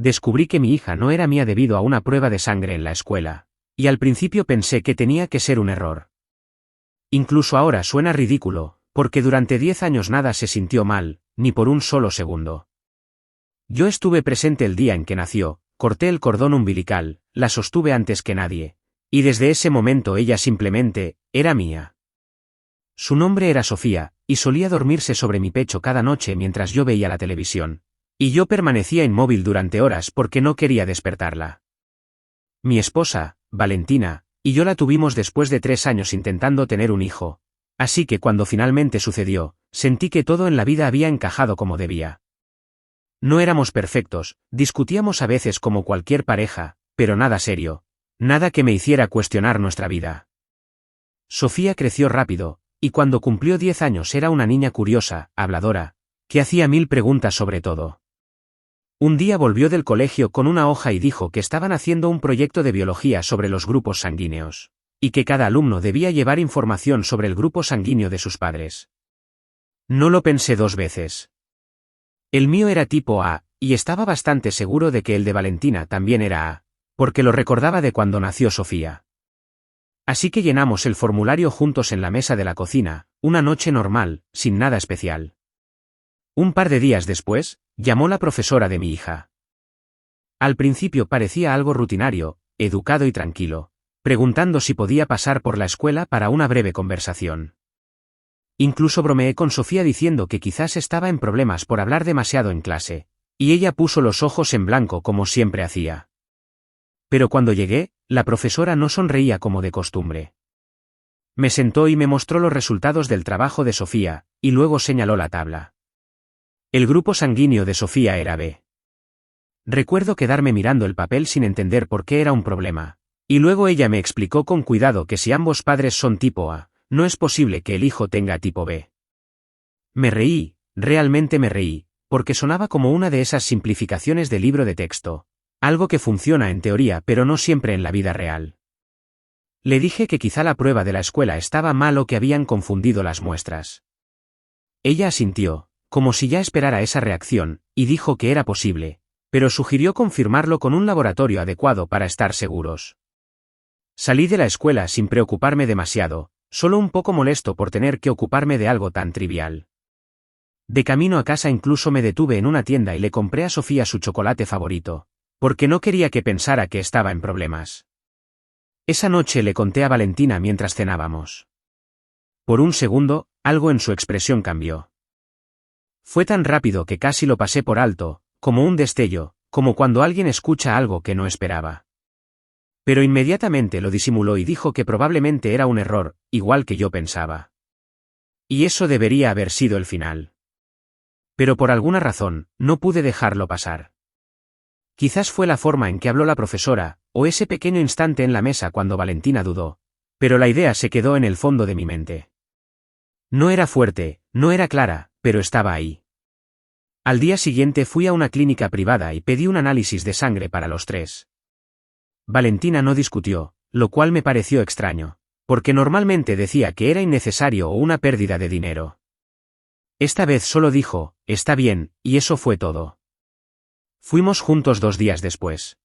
descubrí que mi hija no era mía debido a una prueba de sangre en la escuela, y al principio pensé que tenía que ser un error. Incluso ahora suena ridículo, porque durante 10 años nada se sintió mal, ni por un solo segundo. Yo estuve presente el día en que nació, corté el cordón umbilical, la sostuve antes que nadie, y desde ese momento ella simplemente, era mía. Su nombre era Sofía, y solía dormirse sobre mi pecho cada noche mientras yo veía la televisión, y yo permanecía inmóvil durante horas porque no quería despertarla. Mi esposa, Valentina, y yo la tuvimos después de 3 años intentando tener un hijo, así que cuando finalmente sucedió, sentí que todo en la vida había encajado como debía. No éramos perfectos, discutíamos a veces como cualquier pareja, pero nada serio, nada que me hiciera cuestionar nuestra vida. Sofía creció rápido, y cuando cumplió 10 años era una niña curiosa, habladora, que hacía 1000 preguntas sobre todo. Un día volvió del colegio con una hoja y dijo que estaban haciendo un proyecto de biología sobre los grupos sanguíneos, y que cada alumno debía llevar información sobre el grupo sanguíneo de sus padres. No lo pensé 2 veces. El mío era tipo A, y estaba bastante seguro de que el de Valentina también era A, porque lo recordaba de cuando nació Sofía. Así que llenamos el formulario juntos en la mesa de la cocina, una noche normal, sin nada especial. Un par de días después, llamó la profesora de mi hija. Al principio parecía algo rutinario, educado y tranquilo, preguntando si podía pasar por la escuela para una breve conversación. Incluso bromeé con Sofía diciendo que quizás estaba en problemas por hablar demasiado en clase, y ella puso los ojos en blanco como siempre hacía. Pero cuando llegué, la profesora no sonreía como de costumbre. Me sentó y me mostró los resultados del trabajo de Sofía, y luego señaló la tabla. El grupo sanguíneo de Sofía era B. Recuerdo quedarme mirando el papel sin entender por qué era un problema, y luego ella me explicó con cuidado que si ambos padres son tipo A, no es posible que el hijo tenga tipo B. Me reí, realmente me reí, porque sonaba como una de esas simplificaciones de libro de texto, algo que funciona en teoría pero no siempre en la vida real. Le dije que quizá la prueba de la escuela estaba mal o que habían confundido las muestras. Ella asintió, como si ya esperara esa reacción, y dijo que era posible, pero sugirió confirmarlo con un laboratorio adecuado para estar seguros. Salí de la escuela sin preocuparme demasiado, solo un poco molesto por tener que ocuparme de algo tan trivial. De camino a casa incluso me detuve en una tienda y le compré a Sofía su chocolate favorito, porque no quería que pensara que estaba en problemas. Esa noche le conté a Valentina mientras cenábamos. Por un segundo, algo en su expresión cambió. Fue tan rápido que casi lo pasé por alto, como un destello, como cuando alguien escucha algo que no esperaba. Pero inmediatamente lo disimuló y dijo que probablemente era un error, igual que yo pensaba. Y eso debería haber sido el final. Pero por alguna razón, no pude dejarlo pasar. Quizás fue la forma en que habló la profesora, o ese pequeño instante en la mesa cuando Valentina dudó, pero la idea se quedó en el fondo de mi mente. No era fuerte, no era clara, pero estaba ahí. Al día siguiente fui a una clínica privada y pedí un análisis de sangre para los 3. Valentina no discutió, lo cual me pareció extraño, porque normalmente decía que era innecesario o una pérdida de dinero. Esta vez solo dijo, está bien, y eso fue todo. Fuimos juntos 2 días después.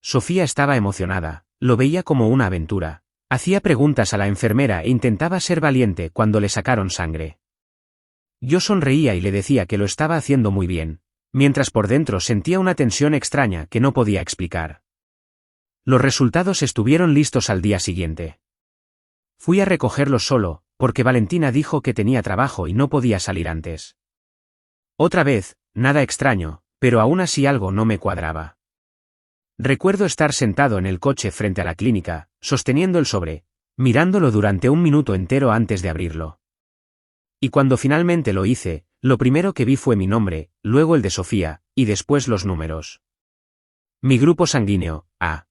Sofía estaba emocionada, lo veía como una aventura, hacía preguntas a la enfermera e intentaba ser valiente cuando le sacaron sangre. Yo sonreía y le decía que lo estaba haciendo muy bien, mientras por dentro sentía una tensión extraña que no podía explicar. Los resultados estuvieron listos al día siguiente. Fui a recogerlos solo, porque Valentina dijo que tenía trabajo y no podía salir antes. Otra vez, nada extraño, pero aún así algo no me cuadraba. Recuerdo estar sentado en el coche frente a la clínica, sosteniendo el sobre, mirándolo durante 1 minuto entero antes de abrirlo. Y cuando finalmente lo hice, lo primero que vi fue mi nombre, luego el de Sofía, y después los números. Mi grupo sanguíneo, A.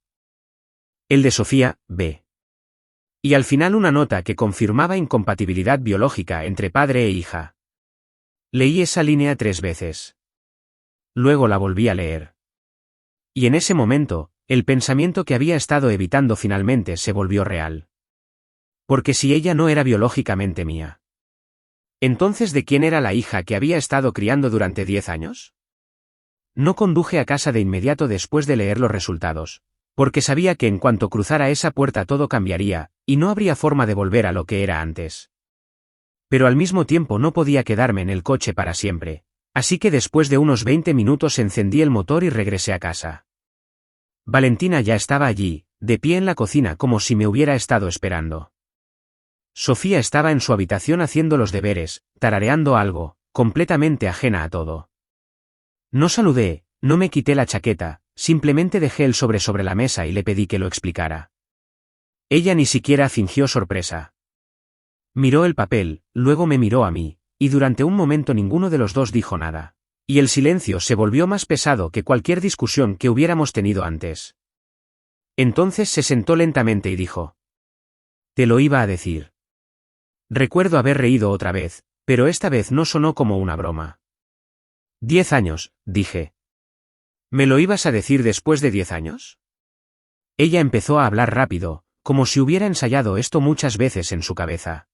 El de Sofía, B. Y al final una nota que confirmaba incompatibilidad biológica entre padre e hija. Leí esa línea 3 veces. Luego la volví a leer. Y en ese momento, el pensamiento que había estado evitando finalmente se volvió real. Porque si ella no era biológicamente mía, ¿entonces de quién era la hija que había estado criando durante 10 años? No conduje a casa de inmediato después de leer los resultados, porque sabía que en cuanto cruzara esa puerta todo cambiaría, y no habría forma de volver a lo que era antes. Pero al mismo tiempo no podía quedarme en el coche para siempre, así que después de unos 20 minutos encendí el motor y regresé a casa. Valentina ya estaba allí, de pie en la cocina como si me hubiera estado esperando. Sofía estaba en su habitación haciendo los deberes, tarareando algo, completamente ajena a todo. No saludé, no me quité la chaqueta, simplemente dejé el sobre la mesa y le pedí que lo explicara. Ella ni siquiera fingió sorpresa. Miró el papel, luego me miró a mí, y durante un momento ninguno de los dos dijo nada. Y el silencio se volvió más pesado que cualquier discusión que hubiéramos tenido antes. Entonces se sentó lentamente y dijo: «Te lo iba a decir». Recuerdo haber reído otra vez, pero esta vez no sonó como una broma. 10 años, dije. ¿Me lo ibas a decir después de 10 años? Ella empezó a hablar rápido, como si hubiera ensayado esto muchas veces en su cabeza.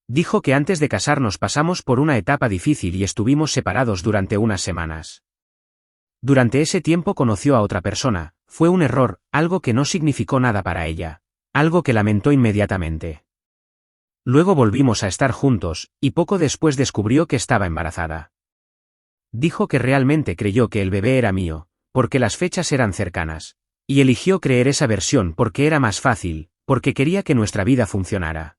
Dijo que antes de casarnos pasamos por una etapa difícil y estuvimos separados durante unas semanas. Durante ese tiempo conoció a otra persona, fue un error, algo que no significó nada para ella, algo que lamentó inmediatamente. Luego volvimos a estar juntos, y poco después descubrió que estaba embarazada. Dijo que realmente creyó que el bebé era mío, porque las fechas eran cercanas, y eligió creer esa versión porque era más fácil, porque quería que nuestra vida funcionara.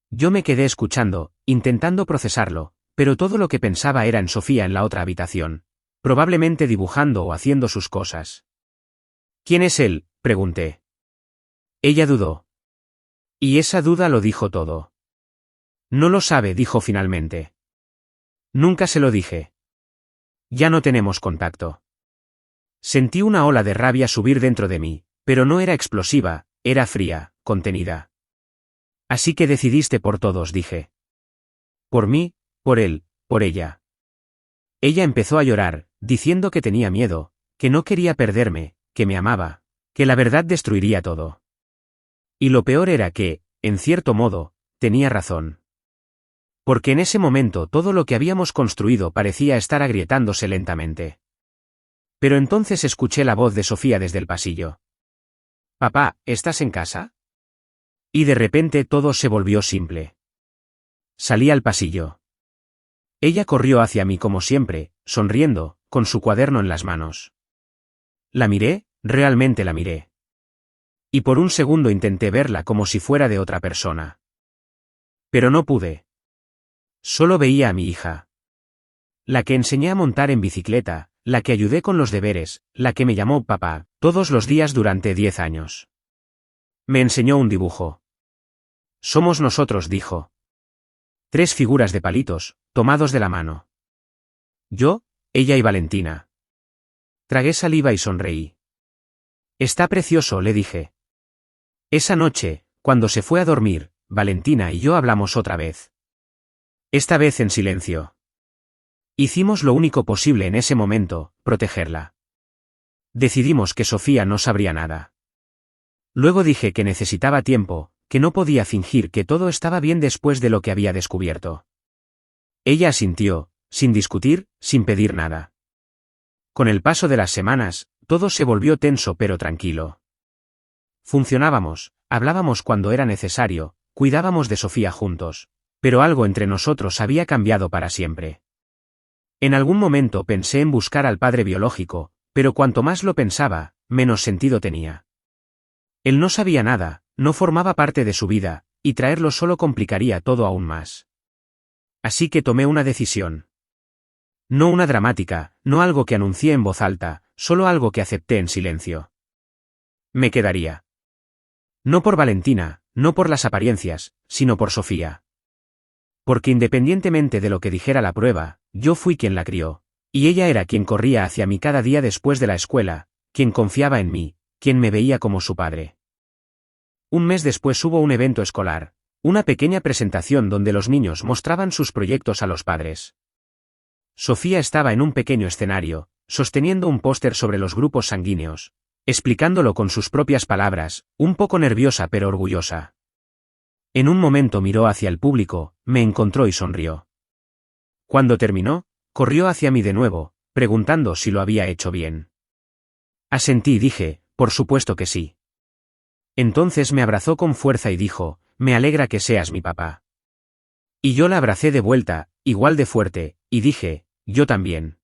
Yo me quedé escuchando, intentando procesarlo, pero todo lo que pensaba era en Sofía en la otra habitación, probablemente dibujando o haciendo sus cosas. ¿Quién es él?, pregunté. Ella dudó. Y esa duda lo dijo todo. No lo sabe, dijo finalmente. Nunca se lo dije. Ya no tenemos contacto. Sentí una ola de rabia subir dentro de mí, pero no era explosiva, era fría, contenida. Así que decidiste por todos, dije. Por mí, por él, por ella. Ella empezó a llorar, diciendo que tenía miedo, que no quería perderme, que me amaba, que la verdad destruiría todo. Y lo peor era que, en cierto modo, tenía razón. Porque en ese momento todo lo que habíamos construido parecía estar agrietándose lentamente. Pero entonces escuché la voz de Sofía desde el pasillo. «Papá, ¿estás en casa?» Y de repente todo se volvió simple. Salí al pasillo. Ella corrió hacia mí como siempre, sonriendo, con su cuaderno en las manos. La miré, realmente la miré. Y por un segundo intenté verla como si fuera de otra persona. Pero no pude. Solo veía a mi hija. La que enseñé a montar en bicicleta, la que ayudé con los deberes, la que me llamó papá, todos los días durante 10 años. Me enseñó un dibujo. «Somos nosotros», dijo. 3 figuras de palitos, tomados de la mano. Yo, ella y Valentina. Tragué saliva y sonreí. «Está precioso», le dije. Esa noche, cuando se fue a dormir, Valentina y yo hablamos otra vez. Esta vez en silencio. Hicimos lo único posible en ese momento, protegerla. Decidimos que Sofía no sabría nada. Luego dije que necesitaba tiempo, que no podía fingir que todo estaba bien después de lo que había descubierto. Ella asintió, sin discutir, sin pedir nada. Con el paso de las semanas, todo se volvió tenso pero tranquilo. Funcionábamos, hablábamos cuando era necesario, cuidábamos de Sofía juntos. Pero algo entre nosotros había cambiado para siempre. En algún momento pensé en buscar al padre biológico, pero cuanto más lo pensaba, menos sentido tenía. Él no sabía nada, no formaba parte de su vida, y traerlo solo complicaría todo aún más. Así que tomé una decisión. No una dramática, no algo que anuncié en voz alta, solo algo que acepté en silencio. Me quedaría. No por Valentina, no por las apariencias, sino por Sofía. Porque independientemente de lo que dijera la prueba, yo fui quien la crió, y ella era quien corría hacia mí cada día después de la escuela, quien confiaba en mí, quien me veía como su padre. Un mes después hubo un evento escolar, una pequeña presentación donde los niños mostraban sus proyectos a los padres. Sofía estaba en un pequeño escenario, sosteniendo un póster sobre los grupos sanguíneos, explicándolo con sus propias palabras, un poco nerviosa pero orgullosa. En un momento miró hacia el público, me encontró y sonrió. Cuando terminó, corrió hacia mí de nuevo, preguntando si lo había hecho bien. Asentí y dije, por supuesto que sí. Entonces me abrazó con fuerza y dijo, me alegra que seas mi papá. Y yo la abracé de vuelta, igual de fuerte, y dije, yo también.